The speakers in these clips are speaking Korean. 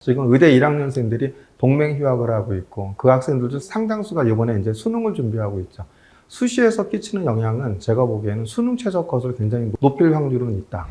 지금 의대 1학년생들이 동맹 휴학을 하고 있고 그 학생들 중 상당수가 이번에 이제 수능을 준비하고 있죠. 수시에서 끼치는 영향은 제가 보기에는 수능 최저 컷을 굉장히 높일 확률은 있다.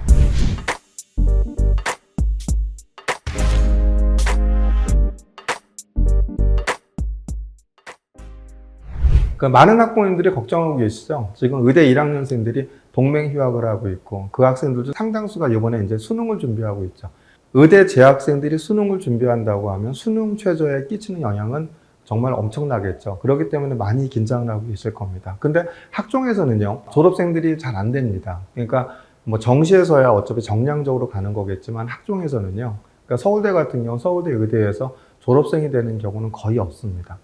많은 학부모님들이 걱정하고 계시죠. 지금 의대 1학년생들이 동맹 휴학을 하고 있고 그 학생들 중 상당수가 이번에 이제 수능을 준비하고 있죠. 의대 재학생들이 수능을 준비한다고 하면 수능 최저에 끼치는 영향은 정말 엄청나겠죠. 그렇기 때문에 많이 긴장을 하고 계실 겁니다. 근데 학종에서는요, 졸업생들이 잘 안 됩니다. 그러니까 뭐 정시에서야 어차피 정량적으로 가는 거겠지만 학종에서는요, 그러니까 서울대 같은 경우 서울대 의대에서 졸업생이 되는 경우는 거의 없습니다.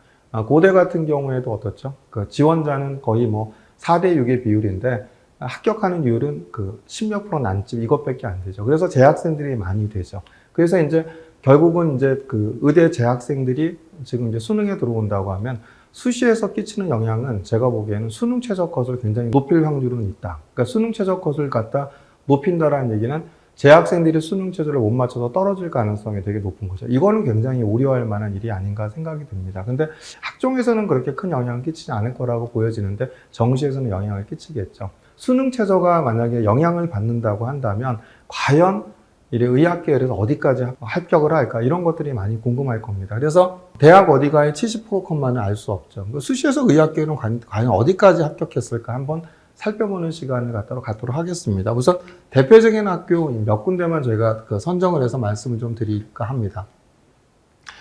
고대 같은 경우에도 어떻죠? 그 지원자는 거의 뭐 4대 6의 비율인데 합격하는 이율은 그 10몇 프로 난집 이것밖에 안 되죠. 그래서 재학생들이 많이 되죠. 그래서 이제 결국은 이제 그 의대 재학생들이 지금 이제 수능에 들어온다고 하면 수시에서 끼치는 영향은 제가 보기에는 수능 최저 컷을 굉장히 높일 확률은 있다. 그러니까 수능 최저 컷을 갖다 높인다라는 얘기는 재학생들이 수능 최저를 못 맞춰서 떨어질 가능성이 되게 높은 거죠. 이거는 굉장히 우려할 만한 일이 아닌가 생각이 듭니다. 근데 학종에서는 그렇게 큰 영향을 끼치지 않을 거라고 보여지는데 정시에서는 영향을 끼치겠죠. 수능 최저가 만약에 영향을 받는다고 한다면 과연 의학계에서 어디까지 합격을 할까 이런 것들이 많이 궁금할 겁니다. 그래서 대학 어디가의 70%컷만은 알 수 없죠. 수시에서 의학계는 과연 어디까지 합격했을까 한번 살펴보는 시간을 갖도록 하겠습니다. 우선 대표적인 학교 몇 군데만 저희가 선정을 해서 말씀을 좀 드릴까 합니다.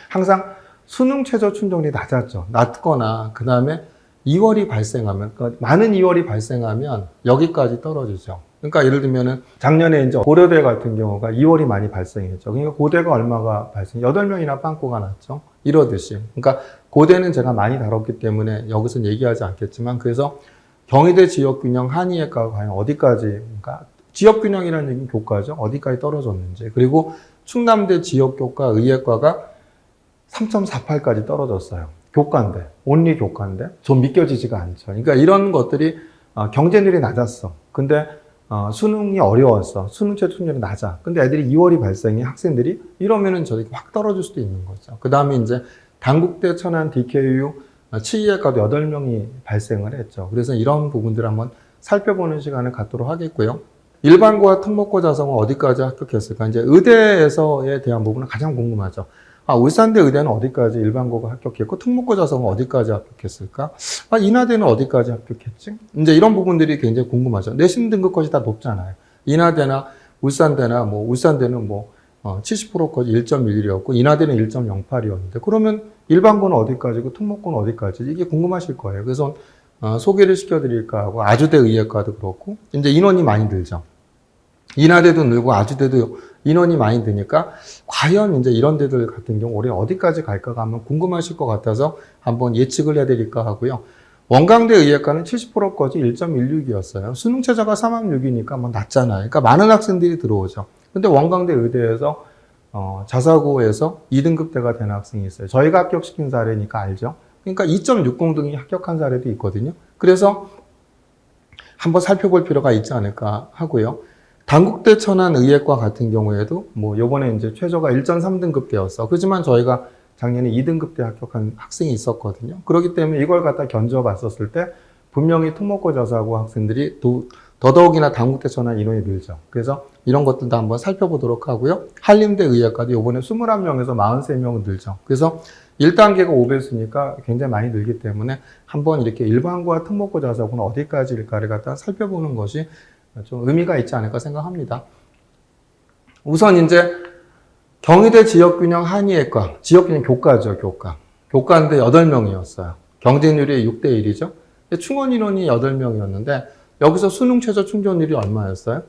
항상 수능 최저 충족률이 낮았죠. 낮거나 그 다음에 2월이 발생하면, 그러니까 많은 2월이 발생하면 여기까지 떨어지죠. 그러니까 예를 들면은 작년에 이제 고려대 같은 경우가 2월이 많이 발생했죠. 그러니까 고대가 얼마가 8명이나 빵꾸가 났죠. 이러듯이. 그러니까 고대는 제가 많이 다뤘기 때문에 여기서는 얘기하지 않겠지만, 그래서 경희대 지역균형 한의학과가 과연 어디까지, 그러니까 지역균형이라는 얘기는 교과죠. 어디까지 떨어졌는지. 그리고 충남대 지역교과 의학과가 3.48까지 떨어졌어요. 교과인데, 온리 교과인데, 좀 믿겨지지가 않죠. 그러니까 이런 것들이 경쟁률이 낮았어. 근데 수능이 어려웠어. 수능 최저 충족률이 낮아. 근데 애들이 2월이 발생해, 학생들이 이러면은 저렇게 확 떨어질 수도 있는 거죠. 그 다음에 이제 단국대, 천안, DKU, 치의학과도 8명이 발생을 했죠. 그래서 이런 부분들을 한번 살펴보는 시간을 갖도록 하겠고요. 일반고와 특목고 자성은 어디까지 합격했을까? 이제 의대에서에 대한 부분은 가장 궁금하죠. 울산대 의대는 어디까지 일반고가 합격했고 특목고 자성은 어디까지 합격했을까? 인하대는 어디까지 합격했지? 이제 이런 부분들이 굉장히 궁금하죠. 내신 등급컷이 다 높잖아요. 인하대나 울산대나 울산대는 70%까지 1.11이었고 인하대는 1.08이었는데 그러면 일반고는 어디까지고 특목고는 어디까지? 이게 궁금하실 거예요. 그래서 소개를 시켜드릴까 하고 아주대 의학과도 그렇고 이제 인원이 많이 들죠. 인하대도 늘고 아주대도 인원이 많이 드니까 과연 이제 이런 데들 같은 경우 올해 어디까지 갈까가 한번 궁금하실 것 같아서 한번 예측을 해드릴까 하고요. 원광대 의학과는 70%까지 1.16이었어요. 수능 최저가 3학년이니까 낮잖아요. 그러니까 많은 학생들이 들어오죠. 근데 원광대 의대에서 자사고에서 2등급대가 된 학생이 있어요. 저희가 합격시킨 사례니까 알죠. 그러니까 2.60 등이 합격한 사례도 있거든요. 그래서 한번 살펴볼 필요가 있지 않을까 하고요. 단국대 천안 의학과 같은 경우에도 요번에 이제 최저가 1.3등급 되었어. 그렇지만 저희가 작년에 2등급 때 합격한 학생이 있었거든요. 그렇기 때문에 이걸 갖다 견져봤었을 때 분명히 특목고 자사고 학생들이 더더욱이나 단국대 천안 인원이 늘죠. 그래서 이런 것들도 한번 살펴보도록 하고요. 한림대 의학과도 요번에 21명에서 43명은 늘죠. 그래서 1단계가 5배수니까 굉장히 많이 늘기 때문에 한번 이렇게 일반고와 특목고 자사고는 어디까지일까를 갖다 살펴보는 것이 좀 의미가 있지 않을까 생각합니다. 우선 이제 경희대 지역균형 한의학과, 지역균형 교과죠, 교과. 교과인데 8명이었어요. 경쟁률이 6대 1이죠. 충원 인원이 8명이었는데 여기서 수능 최저 충족률이 얼마였어요?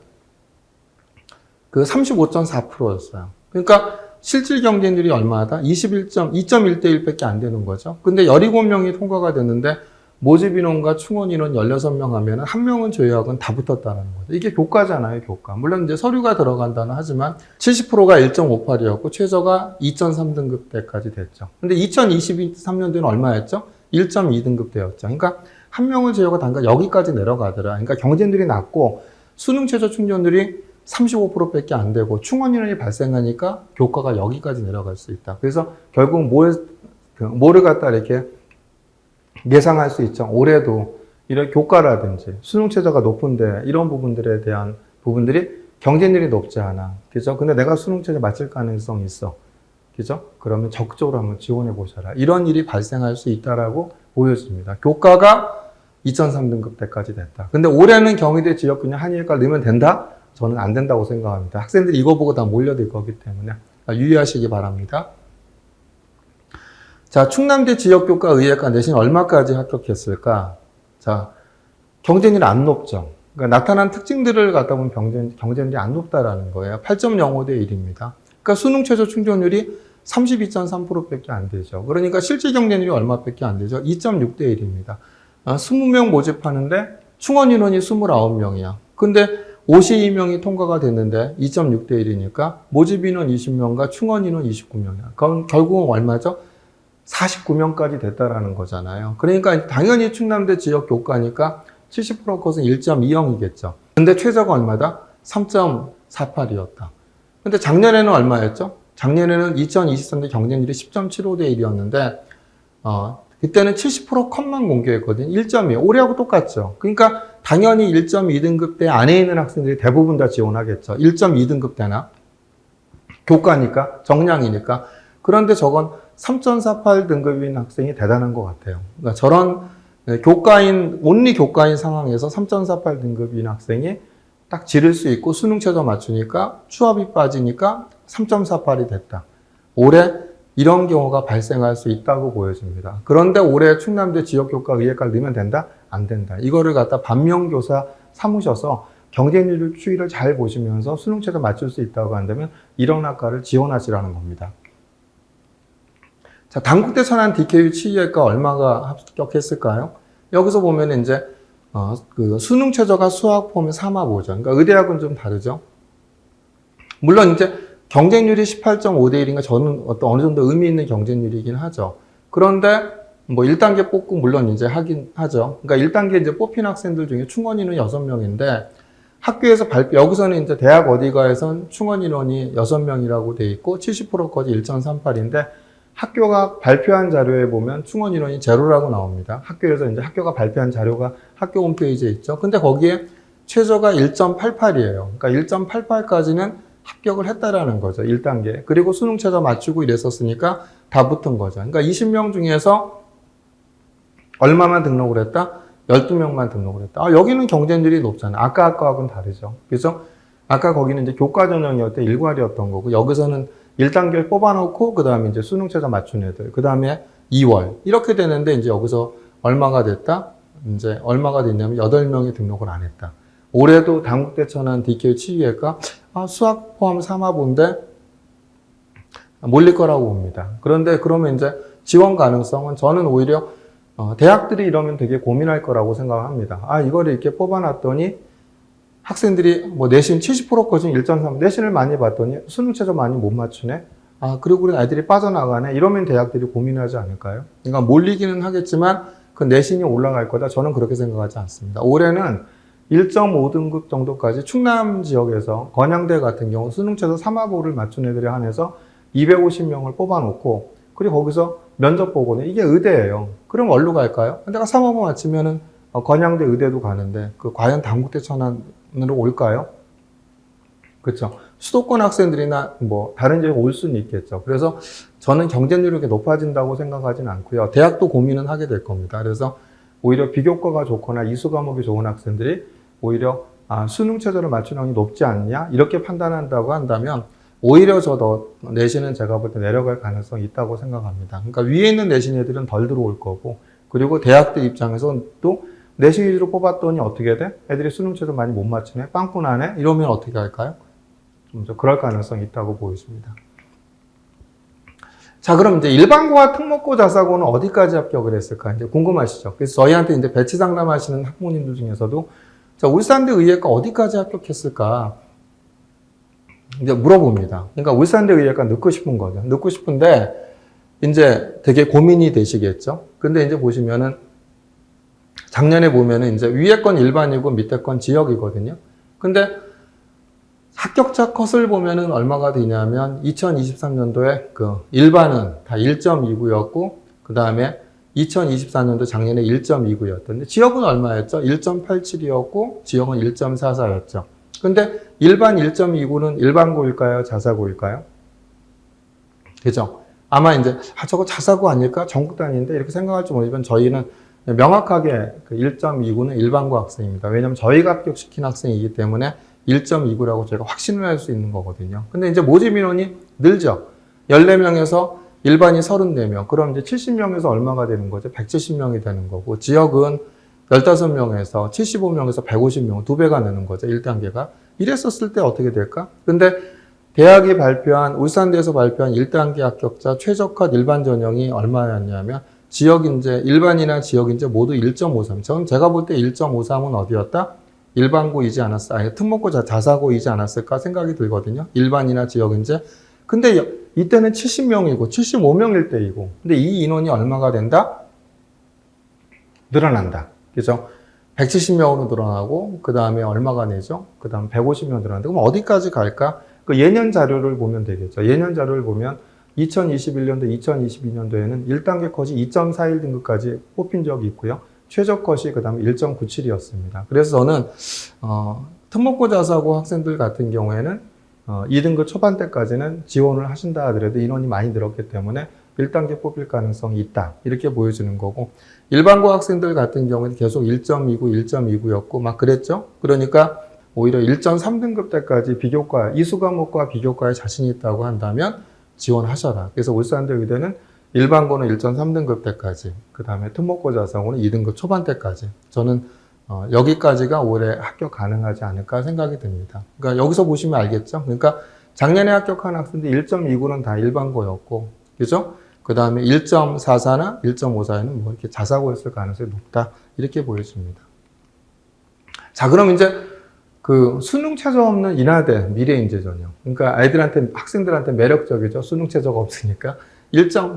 35.4%였어요. 그러니까 실질 경쟁률이 얼마다? 2.1대 1밖에 안 되는 거죠. 근데 17명이 통과가 됐는데 모집 인원과 충원 인원 16명 하면 한 명은 조회학은 다 붙었다는 거죠. 이게 교과잖아요, 교과. 물론 이제 서류가 들어간다는 하지만 70%가 1.58이었고 최저가 2.3등급대까지 됐죠. 근데 2023년도에는 얼마였죠? 1.2등급대였죠. 그러니까 한 명을 제외하고 단가 여기까지 내려가더라. 그러니까 경쟁률이 낮고 수능 최저 충족률이 35%밖에 안 되고 충원 인원이 발생하니까 교과가 여기까지 내려갈 수 있다. 그래서 결국 뭐를 갖다 이렇게 예상할 수 있죠. 올해도 이런 교과라든지 수능 최저가 높은데 이런 부분들에 대한 부분들이 경쟁률이 높지 않아. 그죠? 근데 내가 수능 최저 맞출 가능성이 있어. 그죠? 그러면 적극적으로 한번 지원해 보셔라. 이런 일이 발생할 수 있다라고 보여집니다. 교과가 2003등급 때까지 됐다. 근데 올해는 경희대 지역균형 한의학과를 넣으면 된다? 저는 안 된다고 생각합니다. 학생들이 이거 보고 다 몰려들 거기 때문에 유의하시기 바랍니다. 자, 충남대 지역교과 의예과 내신 얼마까지 합격했을까? 자, 경쟁률이 안 높죠. 그러니까 나타난 특징들을 갖다 보면 경쟁률이 안 높다라는 거예요. 8.05대 1입니다. 그러니까 수능 최저 충족률이 32.3%밖에 안 되죠. 그러니까 실제 경쟁률이 얼마밖에 안 되죠? 2.6대 1입니다. 20명 모집하는데 충원 인원이 29명이야. 근데 52명이 통과가 됐는데 2.6대 1이니까 모집 인원 20명과 충원 인원 29명이야. 그럼 결국은 얼마죠? 49명까지 됐다라는 거잖아요. 그러니까 당연히 충남대 지역 교과니까 70% 컷은 1.20이겠죠. 근데 최저가 얼마다? 3.48이었다. 근데 작년에는 얼마였죠? 작년에는 2023년 경쟁률이 10.75대 1이었는데, 그때는 70% 컷만 공개했거든요. 1.2. 올해하고 똑같죠. 그러니까 당연히 1.2등급 대 안에 있는 학생들이 대부분 다 지원하겠죠. 1.2등급 대나. 교과니까, 정량이니까. 그런데 저건 3.48등급인 학생이 대단한 것 같아요. 그러니까 저런 온리 교과인 상황에서 3.48등급인 학생이 딱 지를 수 있고 수능 최저 맞추니까 추합이 빠지니까 3.48이 됐다. 올해 이런 경우가 발생할 수 있다고 보여집니다. 그런데 올해 충남대 지역교과 의예과를 넣으면 된다? 안 된다. 이거를 갖다 반면교사 삼으셔서 경쟁률 추이를 잘 보시면서 수능 최저 맞출 수 있다고 한다면 이런 학과를 지원하시라는 겁니다. 자, 단국대 천안 DKU 치의학과 얼마가 합격했을까요? 여기서 보면 이제 그 수능 최저가 수학 포함 3화 보전. 그러니까 의대학은 좀 다르죠. 물론 이제 경쟁률이 18.5대 1인가 저는 어느 정도 의미 있는 경쟁률이긴 하죠. 그런데 뭐 1단계 뽑고 물론 이제 하긴 하죠. 그러니까 1단계 이제 뽑힌 학생들 중에 충원 인원이 6명인데 학교에서 여기서는 이제 대학 어디가에선 충원 인원이 6명이라고 돼 있고 70%까지 1.38인데 학교가 발표한 자료에 보면 충원 인원이 제로라고 나옵니다. 학교에서 이제 학교가 발표한 자료가 학교 홈페이지에 있죠. 근데 거기에 최저가 1.88이에요. 그러니까 1.88까지는 합격을 했다라는 거죠. 1단계. 그리고 수능 최저 맞추고 이랬었으니까 다 붙은 거죠. 그러니까 20명 중에서 얼마만 등록을 했다? 12명만 등록을 했다. 여기는 경쟁률이 높잖아요. 아까 학과하고는 다르죠. 그래서 아까 거기는 이제 교과 전형이었대 일괄이었던 거고 여기서는 1단계를 뽑아놓고 그 다음에 이제 수능 최저 맞춘 애들 그 다음에 2월 이렇게 되는데 이제 여기서 얼마가 됐다? 이제 얼마가 됐냐면 8명이 등록을 안 했다. 올해도 단국대 천안 DKU 치의학과 수학 포함 3화본데 몰릴 거라고 봅니다. 그런데 그러면 이제 지원 가능성은 저는 오히려 대학들이 이러면 되게 고민할 거라고 생각합니다. 이거를 이렇게 뽑아놨더니 학생들이 뭐 내신 70%까지 1.3 내신을 많이 봤더니 수능 최저 많이 못 맞추네. 그리고 우리 아이들이 빠져나가네. 이러면 대학들이 고민하지 않을까요? 그러니까 몰리기는 하겠지만 그 내신이 올라갈 거다. 저는 그렇게 생각하지 않습니다. 올해는 1.5등급 정도까지 충남 지역에서 건양대 같은 경우 수능 최저 3화보를 맞춘 애들에 한해서 250명을 뽑아놓고 그리고 거기서 면접 보거든요. 이게 의대예요. 그럼 어디로 갈까요? 내가 3화보 맞추면은 건양대 의대도 가는데 과연 단국대 천안으로 올까요? 그렇죠. 수도권 학생들이나 뭐 다른 지역에 올 수는 있겠죠. 그래서 저는 경쟁률이 그렇게 높아진다고 생각하지는 않고요. 대학도 고민은 하게 될 겁니다. 그래서 오히려 비교과가 좋거나 이수 과목이 좋은 학생들이 오히려 수능 최저를 맞추는 확률이 높지 않냐 이렇게 판단한다고 한다면 오히려 저도 내신은 제가 볼 때 내려갈 가능성이 있다고 생각합니다. 그러니까 위에 있는 내신 애들은 덜 들어올 거고 그리고 대학들 입장에서는 또 내신 위주로 뽑았더니 어떻게 돼? 애들이 수능 최저 많이 못 맞추네? 빵꾸나네? 이러면 어떻게 할까요? 좀 그럴 가능성이 있다고 보여집니다. 자, 그럼 이제 일반고와 특목고 자사고는 어디까지 합격을 했을까? 이제 궁금하시죠? 그래서 저희한테 이제 배치 상담하시는 학부모님들 중에서도 자, 울산대 의예과 어디까지 합격했을까? 이제 물어봅니다. 그러니까 울산대 의예과 넣고 싶은 거죠. 넣고 싶은데 이제 되게 고민이 되시겠죠? 근데 이제 보시면은 작년에 보면은 이제 위에 건 일반이고 밑에 건 지역이거든요. 근데 합격자 컷을 보면은 얼마가 되냐면 2023년도에 그 일반은 다 1.29였고 그 다음에 2024년도 작년에 1.29였던데 지역은 얼마였죠? 1.87이었고 지역은 1.44였죠. 근데 일반 1.29는 일반고일까요? 자사고일까요? 그죠? 아마 이제 저거 자사고 아닐까? 전국 단위인데 이렇게 생각할지 모르지만 저희는 명확하게 그 1.29는 일반고 학생입니다. 왜냐하면 저희가 합격시킨 학생이기 때문에 1.29라고 저희가 확신을 할 수 있는 거거든요. 근데 이제 모집 인원이 늘죠. 14명에서 일반이 34명. 그럼 이제 70명에서 얼마가 되는 거죠? 170명이 되는 거고, 지역은 15명에서 75명에서 150명, 2배가 느는 거죠. 1단계가. 이랬었을 때 어떻게 될까? 근데 대학이 발표한, 울산대에서 발표한 1단계 합격자 최저컷 일반 전형이 얼마였냐면, 지역인재, 일반이나 지역인재 모두 1.53. 저는 제가 볼 때 1.53은 어디였다? 일반고이지 않았어. 아니, 특목고 자사고이지 않았을까 생각이 들거든요. 일반이나 지역인재. 근데 이때는 70명이고 75명일 때이고. 근데 이 인원이 얼마가 된다? 늘어난다. 그죠? 170명으로 늘어나고, 그 다음에 얼마가 내죠? 그 다음 150명 늘어난다. 그럼 어디까지 갈까? 그 예년 자료를 보면 되겠죠. 예년 자료를 보면 2021년도, 2022년도에는 1단계 컷이 2.41 등급까지 뽑힌 적이 있고요. 최저 컷이 그 다음에 1.97이었습니다. 그래서 저는, 특목고 자사고 학생들 같은 경우에는, 2등급 초반 때까지는 지원을 하신다 하더라도 인원이 많이 늘었기 때문에 1단계 뽑힐 가능성이 있다. 이렇게 보여주는 거고, 일반고 학생들 같은 경우에는 계속 1.29, 1.29였고, 막 그랬죠? 그러니까 오히려 1.3등급 때까지 비교과, 이수 과목과 비교과에 자신이 있다고 한다면 지원하셔라. 그래서 울산대 의대는 일반고는 1.3등급 때까지, 그 다음에 특목고 자사고는 2등급 초반 때까지. 저는 여기까지가 올해 합격 가능하지 않을까 생각이 듭니다. 그러니까 여기서 보시면 알겠죠? 그러니까 작년에 합격한 학생들 1.29는 다 일반고였고, 그죠? 그 다음에 1.44나 1.54에는 뭐 이렇게 자사고였을 가능성이 높다. 이렇게 보여집니다. 자, 그럼 이제 그 수능 최저 없는 인하대 미래인재 전형. 그러니까 아이들한테, 학생들한테 매력적이죠. 수능 최저가 없으니까.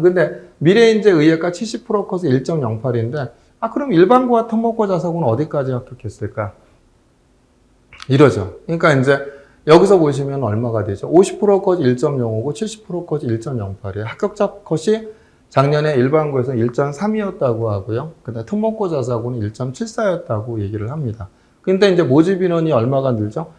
근데 미래인재 의예과 70% 컷이 1.08인데, 그럼 일반고와 특목고 자사고는 어디까지 합격했을까? 이러죠. 그러니까 이제 여기서 보시면 얼마가 되죠? 50% 컷이 1.05고 70% 컷이 1.08이에요. 합격자 컷이 작년에 일반고에서는 1.3이었다고 하고요. 그다음 특목고 자사고는 1.74였다고 얘기를 합니다. 근데 이제 모집 인원이 얼마가 늘죠?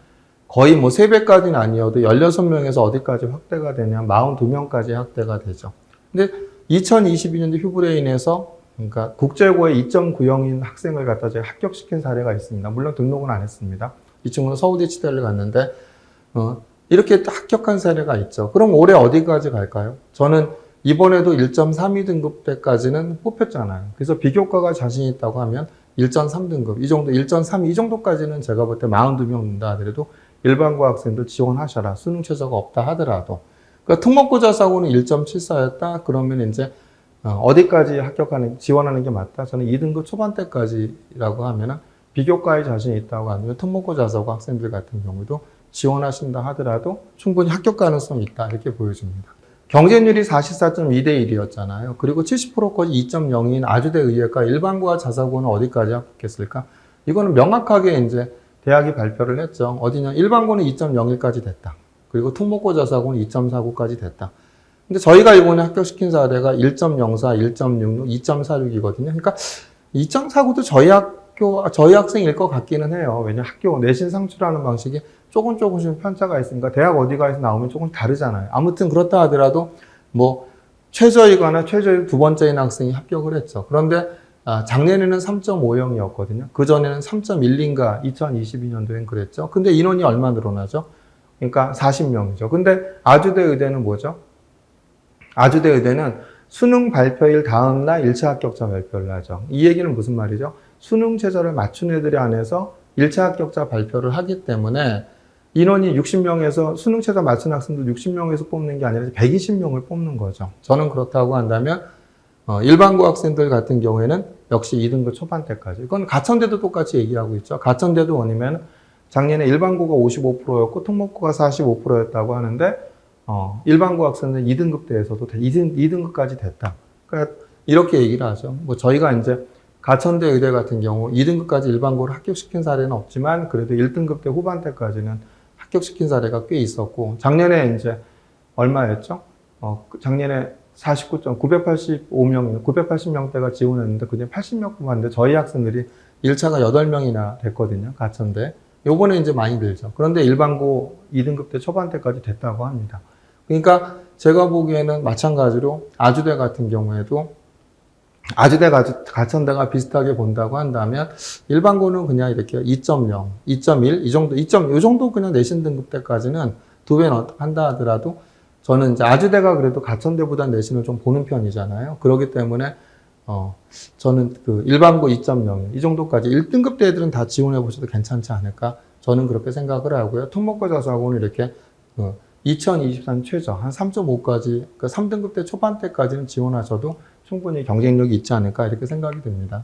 거의 뭐 3배까지는 아니어도 16명에서 어디까지 확대가 되냐? 42명까지 확대가 되죠. 근데 2022년도 휴불에 인해서 그러니까 국제고에 2.90인 학생을 갖다 제가 합격시킨 사례가 있습니다. 물론 등록은 안 했습니다. 이 친구는 서울대 치대를 갔는데 이렇게 합격한 사례가 있죠. 그럼 올해 어디까지 갈까요? 저는 이번에도 1.32 등급 때까지는 뽑혔잖아요. 그래서 비교과가 자신 있다고 하면 1.3등급, 이 정도, 1.3, 이 정도까지는 제가 볼 때 42명 는다 하더라도 일반고 학생들 지원하셔라. 수능 최저가 없다 하더라도. 그러니까 특목고 자사고는 1.74였다. 그러면 이제 어디까지 지원하는 게 맞다? 저는 2등급 초반대까지라고 하면은 비교과에 자신이 있다고 하면 특목고 자사고 학생들 같은 경우도 지원하신다 하더라도 충분히 합격 가능성이 있다. 이렇게 보여집니다. 경쟁률이 44.2대 1이었잖아요. 그리고 70%까지 2.0인 아주대 의예과 일반고와 자사고는 어디까지 합격했을까? 이거는 명확하게 이제 대학이 발표를 했죠. 어디냐? 일반고는 2.01까지 됐다. 그리고 특목고 자사고는 2.49까지 됐다. 근데 저희가 이번에 합격시킨 사례가 1.04, 1.66, 2.46이거든요. 그러니까 2.49도 저희 학생일 것 같기는 해요. 왜냐면 학교 내신 상출하는 방식이 조금씩 편차가 있으니까 대학 어디가에서 나오면 조금 다르잖아요. 아무튼 그렇다 하더라도 뭐 최저이거나 최저의 두 번째인 학생이 합격을 했죠. 그런데 작년에는 3.50이었거든요. 그전에는 3.12인가 2022년도엔 그랬죠. 근데 인원이 얼마 늘어나죠? 그러니까 40명이죠. 근데 아주대 의대는 뭐죠? 아주대 의대는 수능 발표일 다음 날 1차 합격자 발표를 하죠. 이 얘기는 무슨 말이죠? 수능 최저를 맞춘 애들이 안에서 1차 합격자 발표를 하기 때문에 인원이 60명에서 수능 최저 맞춘 학생들 60명에서 뽑는 게 아니라 120명을 뽑는 거죠. 저는 그렇다고 한다면 일반고 학생들 같은 경우에는 역시 2등급 초반대까지. 이건 가천대도 똑같이 얘기하고 있죠. 가천대도 원이면 작년에 일반고가 55%였고 특목고가 45%였다고 하는데 일반고 학생들 2등급대에서도 2등급까지 됐다. 그러니까 이렇게 얘기를 하죠. 뭐 저희가 이제 가천대 의대 같은 경우 2등급까지 일반고를 합격시킨 사례는 없지만 그래도 1등급대 후반대까지는 합격시킨 사례가 꽤 있었고, 작년에 이제 얼마였죠? 작년에 985명, 980명대가 지원했는데 그중에 80명 뽑았는데 저희 학생들이 1차가 8명이나 됐거든요. 가천대. 요번에 이제 많이 늘죠. 그런데 일반고 2등급 때 초반대까지 됐다고 합니다. 그러니까 제가 보기에는 마찬가지로 아주대 같은 경우에도 아주대 가천대가 비슷하게 본다고 한다면 일반고는 그냥 이렇게 2.0, 2.1 이 정도, 이 정도 그냥 내신 등급 때까지는 2배 한다 하더라도 저는 이제 아주대가 그래도 가천대보다 내신을 좀 보는 편이잖아요. 그렇기 때문에 저는 그 일반고 2.0 이 정도까지 1등급 대 애들은 다 지원해 보셔도 괜찮지 않을까? 저는 그렇게 생각을 하고요. 특목고 자사고는 이렇게 2023 최저 한 3.5까지 그 3등급 대 초반대까지는 지원하셔도 충분히 경쟁력이 있지 않을까 이렇게 생각이 듭니다.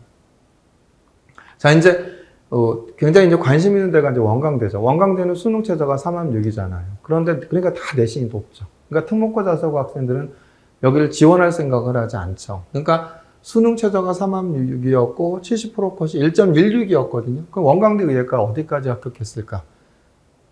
자, 이제 굉장히 이제 관심 있는 데가 이제 원광대죠. 원광대는 수능 최저가 3.6이잖아요. 그런데 그러니까 다 내신이 높죠. 그러니까 특목고 자사고 학생들은 여기를 지원할 생각을 하지 않죠. 그러니까 수능 최저가 3.6이었고 70% 컷이 1.16이었거든요. 그럼 원광대 의예과 어디까지 합격했을까?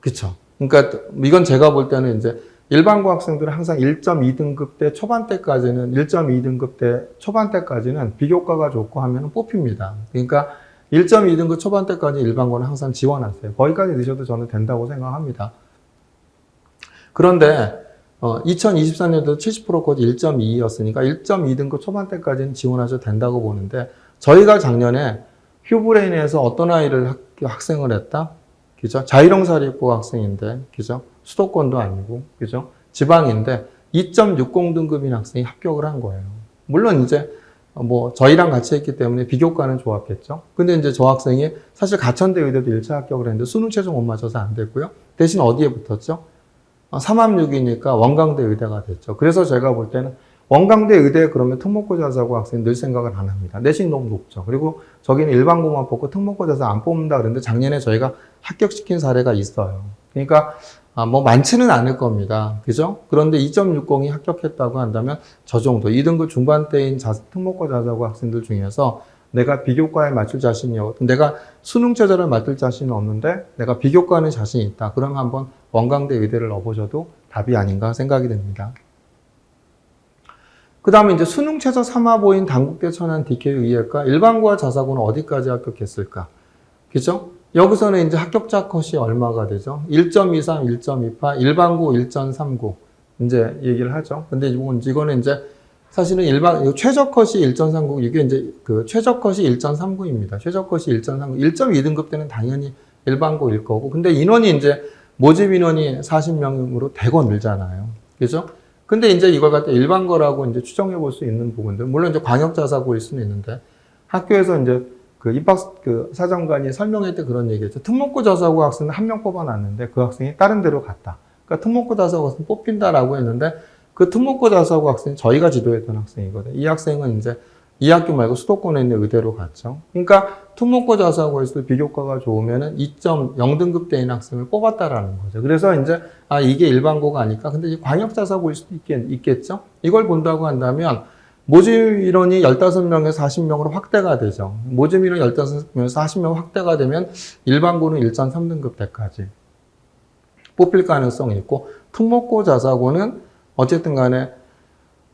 그렇죠. 그러니까 이건 제가 볼 때는 이제 일반고 학생들은 항상 1.2등급 대 초반대까지는 1.2등급 대 초반대까지는 비교과가 좋고 하면 뽑힙니다. 그러니까 1.2등급 초반대까지 일반고는 항상 지원하세요. 거기까지 넣으셔도 저는 된다고 생각합니다. 그런데 2024년도 70% 컷이 1.2였으니까 1.2등급 초반대까지는 지원하셔도 된다고 보는데 저희가 작년에 휴브레인에서 어떤 아이를 학생을 했다? 그죠? 자율형사립고 학생인데, 그죠? 수도권도 아니고, 그죠? 지방인데 2.60 등급인 학생이 합격을 한 거예요. 물론 이제 저희랑 같이 했기 때문에 비교과는 좋았겠죠. 근데 이제 저 학생이 사실 가천대 의대도 1차 합격을 했는데 수능 최종 못 맞춰서 안 됐고요. 대신 어디에 붙었죠? 3.6이니까 원광대 의대가 됐죠. 그래서 제가 볼 때는 원광대 의대 그러면 특목고 자사고 학생 늘 생각을 안 합니다. 내신이 너무 높죠. 그리고 저기는 일반고만 뽑고 특목고 자사 안 뽑는다 그랬는데 작년에 저희가 합격시킨 사례가 있어요. 그러니까 많지는 않을 겁니다. 그죠? 그런데 2.60이 합격했다고 한다면 저 정도 2등급 중반대인 특목고 자사고 학생들 중에서 내가 비교과에 맞출 자신이 내가 수능 최저를 맞출 자신은 없는데 내가 비교과는 자신이 있다. 그럼 한번 원광대 의대를 넣어보셔도 답이 아닌가 생각이 됩니다. 그 다음에 이제 수능 최저 3화보인 단국대 천안 DK 의예과 일반고와 자사고는 어디까지 합격했을까? 그죠? 여기서는 이제 합격자 컷이 얼마가 되죠? 1.23, 1.28, 일반고 1.39 이제 얘기를 하죠. 근데 이거는 이제 사실은 최저 컷이 1.39 이게 이제 그 최저 컷이 1.39입니다. 최저 컷이 1.39, 1.2등급 때는 당연히 일반고일 거고, 근데 인원이 이제 모집 인원이 40명으로 대거 늘잖아요. 그죠? 근데 이제 이걸 갖다 일반고라고 이제 추정해 볼 수 있는 부분들, 물론 이제 광역자사고일 수는 있는데, 학교에서 이제 사정관이 설명할 때 그런 얘기했죠. 특목고 자사고 학생은 한 명 뽑아놨는데 그 학생이 다른 데로 갔다. 그러니까 특목고 자사고 학생 뽑힌다라고 했는데 그 특목고 자사고 학생이 저희가 지도했던 학생이거든요. 이 학생은 이제 이 학교 말고 수도권에 있는 의대로 갔죠. 그러니까 특목고 자사고에서 비교과가 좋으면은 2.0등급 대인 학생을 뽑았다라는 거죠. 그래서 이제 이게 일반고가 아닐까. 근데 이제 광역 자사고일 수도 있겠죠. 이걸 본다고 한다면 모집 인원이 15명에서 40명으로 확대가 되죠. 모집 인원이 15명에서 40명 확대가 되면 일반고는 1.3등급 대까지 뽑힐 가능성이 있고, 특목고 자사고는 어쨌든 간에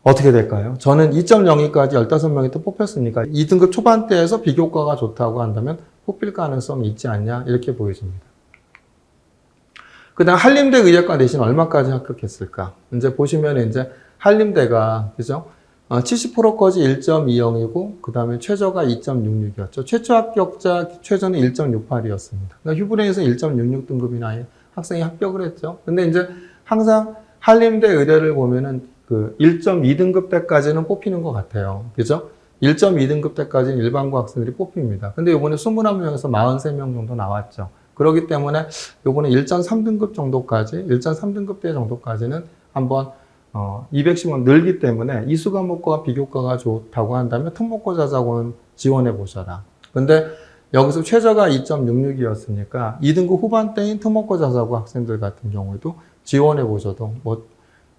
어떻게 될까요? 저는 2.02까지 15명이 또 뽑혔으니까 2등급 초반대에서 비교과가 좋다고 한다면 뽑힐 가능성이 있지 않냐 이렇게 보여집니다. 그 다음 한림대 의예과 내신 얼마까지 합격했을까? 이제 보시면 이제 한림대가 그죠? 70%까지 1.20이고 그 다음에 최저가 2.66이었죠. 최초 합격자 최저는 1.68이었습니다. 그러니까 휴브레인에서 1.66 등급이나 학생이 합격을 했죠. 근데 이제 항상 한림대 의대를 보면은 그 1.2등급 때까지는 뽑히는 것 같아요. 그죠? 1.2등급 때까지는 일반고 학생들이 뽑힙니다. 근데 이번에 21명에서 43명 정도 나왔죠. 그렇기 때문에 요번에 1.3등급 정도까지, 1.3등급 대 정도까지는 한번 210원 늘기 때문에 이수 과목과 비교과가 좋다고 한다면 특목고 자사고는 지원해 보셔라. 근데 여기서 최저가 2.66이었으니까 2등급 후반대인 특목고 자사고 학생들 같은 경우에도 지원해 보셔도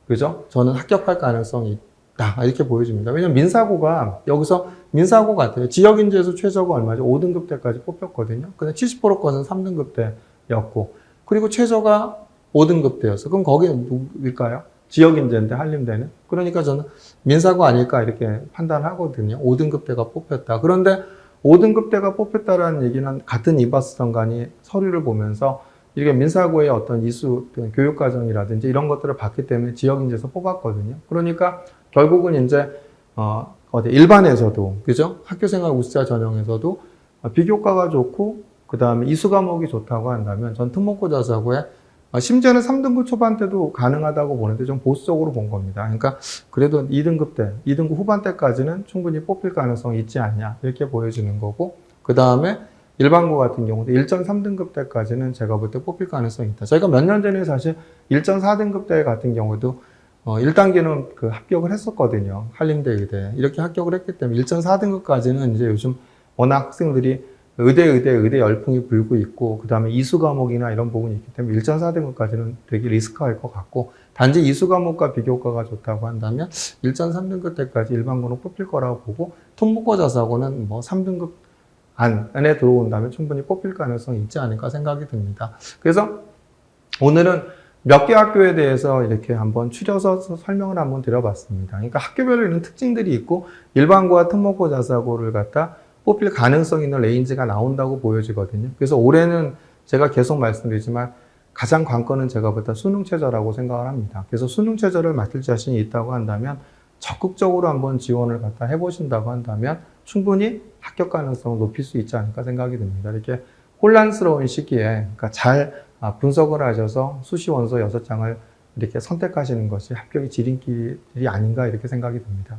그죠? 저는 합격할 가능성이 있다. 이렇게 보여집니다. 왜냐면 민사고가 여기서 민사고 같아요. 지역인재에서 최저가 얼마죠? 5등급 대까지 뽑혔거든요. 근데 70%까지는 3등급 대였고, 그리고 최저가 5등급대였어. 그럼 거기는 누구일까요? 지역인재인데 한림대는. 그러니까 저는 민사고 아닐까 이렇게 판단하거든요. 5등급대가 뽑혔다. 그런데 5등급대가 뽑혔다라는 얘기는 같은 이바스 정관이 서류를 보면서 이게 민사고의 어떤 이수 교육과정이라든지 이런 것들을 봤기 때문에 지역인재에서 뽑았거든요. 그러니까 결국은 이제 어디 일반에서도 그죠? 학교생활 우수자 전형에서도 비교과가 좋고 그 다음에 이수 과목이 좋다고 한다면 전 특목고 자사고에 심지어는 3등급 초반 때도 가능하다고 보는데 좀 보수적으로 본 겁니다. 그러니까 그래도 2등급 때, 2등급 후반 때까지는 충분히 뽑힐 가능성이 있지 않냐 이렇게 보여지는 거고 그 다음에 일반고 같은 경우도 1.3등급 때까지는 제가 볼 때 뽑힐 가능성이 있다. 저희가 몇 년 전에 사실 1.4등급 때 같은 경우도 1단계는 그 합격을 했었거든요. 한림대 의대. 이렇게 합격을 했기 때문에 1.4등급까지는 이제 요즘 워낙 학생들이 의대 열풍이 불고 있고, 그 다음에 이수 과목이나 이런 부분이 있기 때문에 1.4등급까지는 되게 리스크할 것 같고, 단지 이수 과목과 비교과가 좋다고 한다면 1.3등급 때까지 일반고는 뽑힐 거라고 보고, 특목고 자사고는 뭐 3등급 안에 들어온다면 충분히 뽑힐 가능성이 있지 않을까 생각이 듭니다. 그래서 오늘은 몇 개 학교에 대해서 이렇게 한번 추려서 설명을 한번 드려봤습니다. 그러니까 학교별로 있는 특징들이 있고, 일반고와 특목고 자사고를 갖다 뽑힐 가능성 있는 레인지가 나온다고 보여지거든요. 그래서 올해는 제가 계속 말씀드리지만 가장 관건은 제가 볼 때 수능 최저라고 생각을 합니다. 그래서 수능 최저를 맡을 자신이 있다고 한다면 적극적으로 한번 지원을 갖다 해보신다고 한다면 충분히 합격 가능성을 높일 수 있지 않을까 생각이 듭니다. 이렇게 혼란스러운 시기에 그러니까 잘 분석을 하셔서 수시 원서 6장을 이렇게 선택하시는 것이 합격의 지름길이 아닌가 이렇게 생각이 듭니다.